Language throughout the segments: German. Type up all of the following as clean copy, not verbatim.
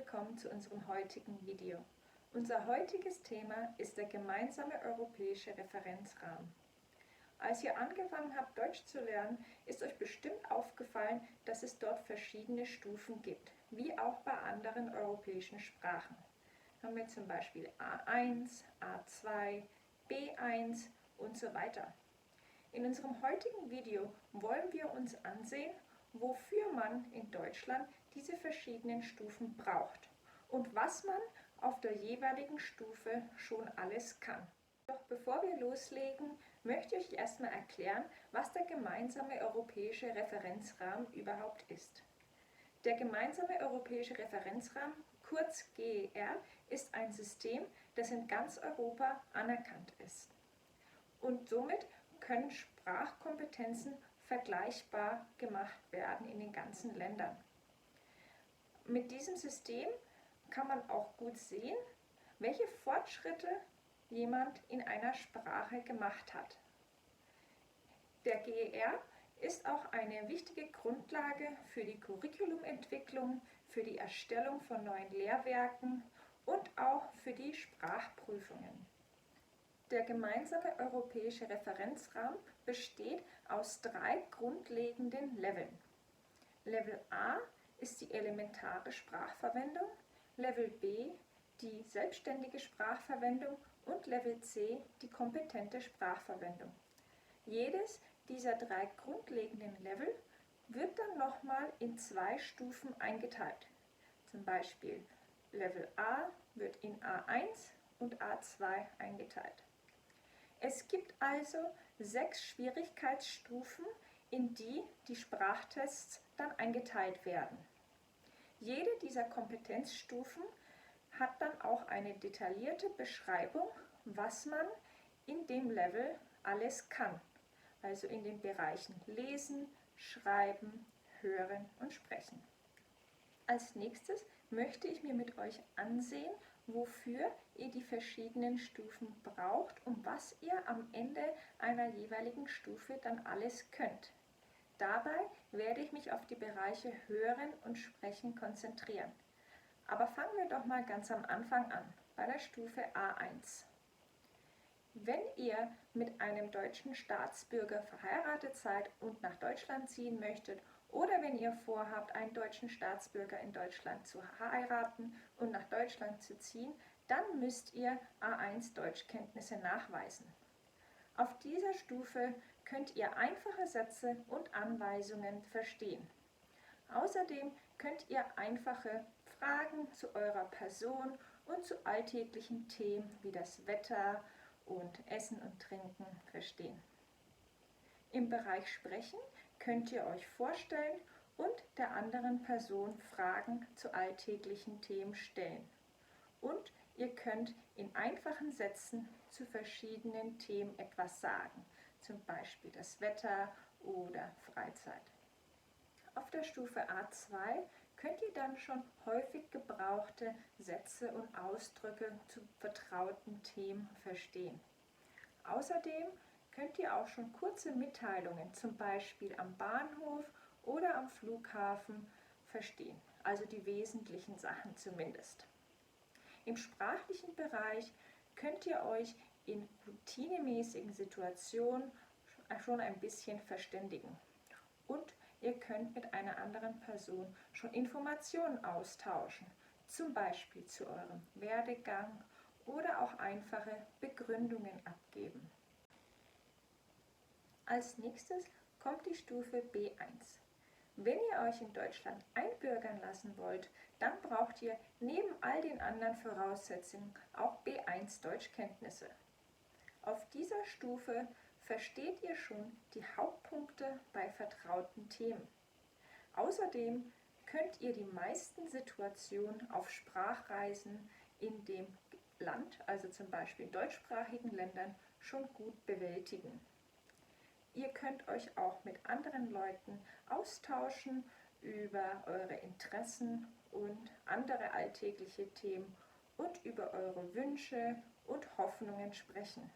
willkommen zu unserem heutigen Video. Unser heutiges Thema ist der gemeinsame europäische Referenzrahmen. Als ihr angefangen habt, Deutsch zu lernen, ist euch bestimmt aufgefallen, dass es dort verschiedene Stufen gibt, wie auch bei anderen europäischen Sprachen. Haben wir zum Beispiel A1, A2, B1 und so weiter. In unserem heutigen Video wollen wir uns ansehen, wofür man in Deutschland diese verschiedenen Stufen braucht und was man auf der jeweiligen Stufe schon alles kann. Doch bevor wir loslegen, möchte ich euch erstmal erklären, was der gemeinsame europäische Referenzrahmen überhaupt ist. Der gemeinsame europäische Referenzrahmen, kurz GER, ist ein System, das in ganz Europa anerkannt ist. Und somit können Sprachkompetenzen vergleichbar gemacht werden in den ganzen Ländern. Mit diesem System kann man auch gut sehen, welche Fortschritte jemand in einer Sprache gemacht hat. Der GER ist auch eine wichtige Grundlage für die Curriculumentwicklung, für die Erstellung von neuen Lehrwerken und auch für die Sprachprüfungen. Der gemeinsame europäische Referenzrahmen besteht aus 3 grundlegenden Leveln. Level A ist die elementare Sprachverwendung, Level B die selbstständige Sprachverwendung und Level C die kompetente Sprachverwendung. Jedes dieser 3 grundlegenden Level wird dann nochmal in 2 Stufen eingeteilt. Zum Beispiel Level A wird in A1 und A2 eingeteilt. Es gibt also 6 Schwierigkeitsstufen, in die die Sprachtests dann eingeteilt werden. Jede dieser Kompetenzstufen hat dann auch eine detaillierte Beschreibung, was man in dem Level alles kann, also in den Bereichen Lesen, Schreiben, Hören und Sprechen. Als nächstes möchte ich mir mit euch ansehen, wofür ihr die verschiedenen Stufen braucht und was ihr am Ende einer jeweiligen Stufe dann alles könnt. Dabei werde ich mich auf die Bereiche Hören und Sprechen konzentrieren. Aber fangen wir doch mal ganz am Anfang an, bei der Stufe A1. Wenn ihr mit einem deutschen Staatsbürger verheiratet seid und nach Deutschland ziehen möchtet, oder wenn ihr vorhabt, einen deutschen Staatsbürger in Deutschland zu heiraten und nach Deutschland zu ziehen, dann müsst ihr A1 Deutschkenntnisse nachweisen. Auf dieser Stufe könnt ihr einfache Sätze und Anweisungen verstehen. Außerdem könnt ihr einfache Fragen zu eurer Person und zu alltäglichen Themen wie das Wetter und Essen und Trinken verstehen. Im Bereich Sprechen könnt ihr euch vorstellen und der anderen Person Fragen zu alltäglichen Themen stellen. Und ihr könnt in einfachen Sätzen zu verschiedenen Themen etwas sagen, zum Beispiel das Wetter oder Freizeit. Auf der Stufe A2 könnt ihr dann schon häufig gebrauchte Sätze und Ausdrücke zu vertrauten Themen verstehen. Außerdem könnt ihr auch schon kurze Mitteilungen, zum Beispiel am Bahnhof oder am Flughafen, verstehen, also die wesentlichen Sachen zumindest. Im sprachlichen Bereich könnt ihr euch in routinemäßigen Situationen schon ein bisschen verständigen und ihr könnt mit einer anderen Person schon Informationen austauschen, zum Beispiel zu eurem Werdegang oder auch einfache Begründungen abgeben. Als nächstes kommt die Stufe B1. Wenn ihr euch in Deutschland einbürgern lassen wollt, dann braucht ihr neben all den anderen Voraussetzungen auch B1 Deutschkenntnisse. Auf dieser Stufe versteht ihr schon die Hauptpunkte bei vertrauten Themen. Außerdem könnt ihr die meisten Situationen auf Sprachreisen in dem Land, also zum Beispiel in deutschsprachigen Ländern, schon gut bewältigen. Ihr könnt euch auch mit anderen Leuten austauschen über eure Interessen und andere alltägliche Themen und über eure Wünsche und Hoffnungen sprechen.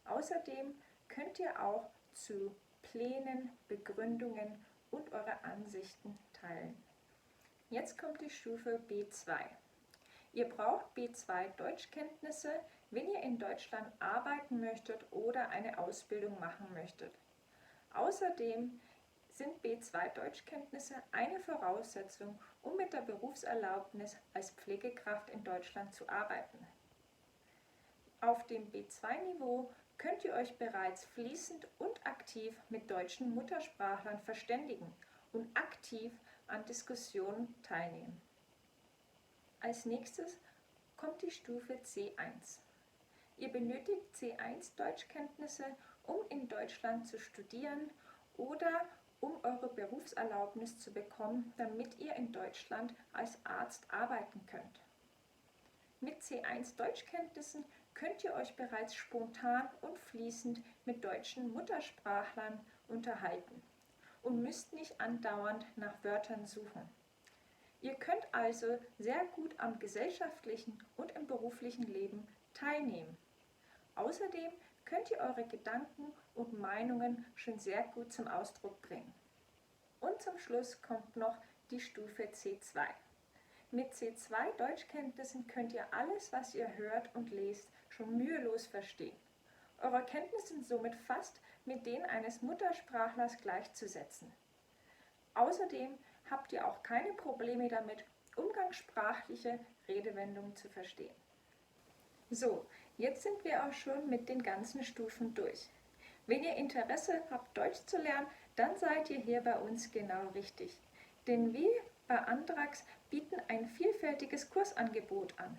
Außerdem könnt ihr auch zu Plänen, Begründungen und eure Ansichten teilen. Jetzt kommt die Stufe B2. Ihr braucht B2 Deutschkenntnisse, wenn ihr in Deutschland arbeiten möchtet oder eine Ausbildung machen möchtet. Außerdem sind B2 Deutschkenntnisse eine Voraussetzung, um mit der Berufserlaubnis als Pflegekraft in Deutschland zu arbeiten. Auf dem B2-Niveau könnt ihr euch bereits fließend und aktiv mit deutschen Muttersprachlern verständigen und aktiv an Diskussionen teilnehmen. Als nächstes kommt die Stufe C1. Ihr benötigt C1 Deutschkenntnisse, um in Deutschland zu studieren oder um eure Berufserlaubnis zu bekommen, damit ihr in Deutschland als Arzt arbeiten könnt. Mit C1 Deutschkenntnissen könnt ihr euch bereits spontan und fließend mit deutschen Muttersprachlern unterhalten und müsst nicht andauernd nach Wörtern suchen. Ihr könnt also sehr gut am gesellschaftlichen und im beruflichen Leben teilnehmen. Außerdem könnt ihr eure Gedanken und Meinungen schon sehr gut zum Ausdruck bringen. Und zum Schluss kommt noch die Stufe C2. Mit C2 Deutschkenntnissen könnt ihr alles, was ihr hört und lest, schon mühelos verstehen. Eure Kenntnisse sind somit fast mit denen eines Muttersprachlers gleichzusetzen. Außerdem habt ihr auch keine Probleme damit, umgangssprachliche Redewendungen zu verstehen. So, jetzt sind wir auch schon mit den ganzen Stufen durch. Wenn ihr Interesse habt, Deutsch zu lernen, dann seid ihr hier bei uns genau richtig. Denn wir bei Andrax bieten ein vielfältiges Kursangebot an.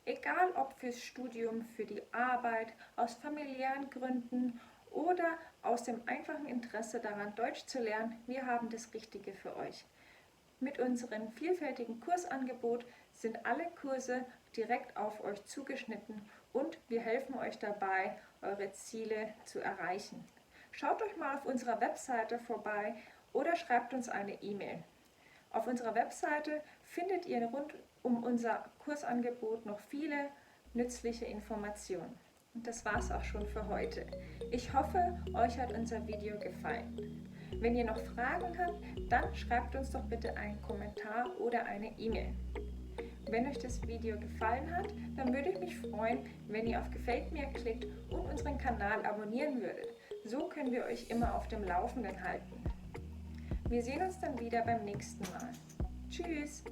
Egal ob fürs Studium, für die Arbeit, aus familiären Gründen oder aus dem einfachen Interesse daran, Deutsch zu lernen, wir haben das Richtige für euch. Mit unserem vielfältigen Kursangebot sind alle Kurse direkt auf euch zugeschnitten und wir helfen euch dabei, eure Ziele zu erreichen. Schaut euch mal auf unserer Webseite vorbei oder schreibt uns eine E-Mail. Auf unserer Webseite findet ihr rund um unser Kursangebot noch viele nützliche Informationen. Und das war's auch schon für heute. Ich hoffe, euch hat unser Video gefallen. Wenn ihr noch Fragen habt, dann schreibt uns doch bitte einen Kommentar oder eine E-Mail. Wenn euch das Video gefallen hat, dann würde ich mich freuen, wenn ihr auf Gefällt mir klickt und unseren Kanal abonnieren würdet. So können wir euch immer auf dem Laufenden halten. Wir sehen uns dann wieder beim nächsten Mal. Tschüss!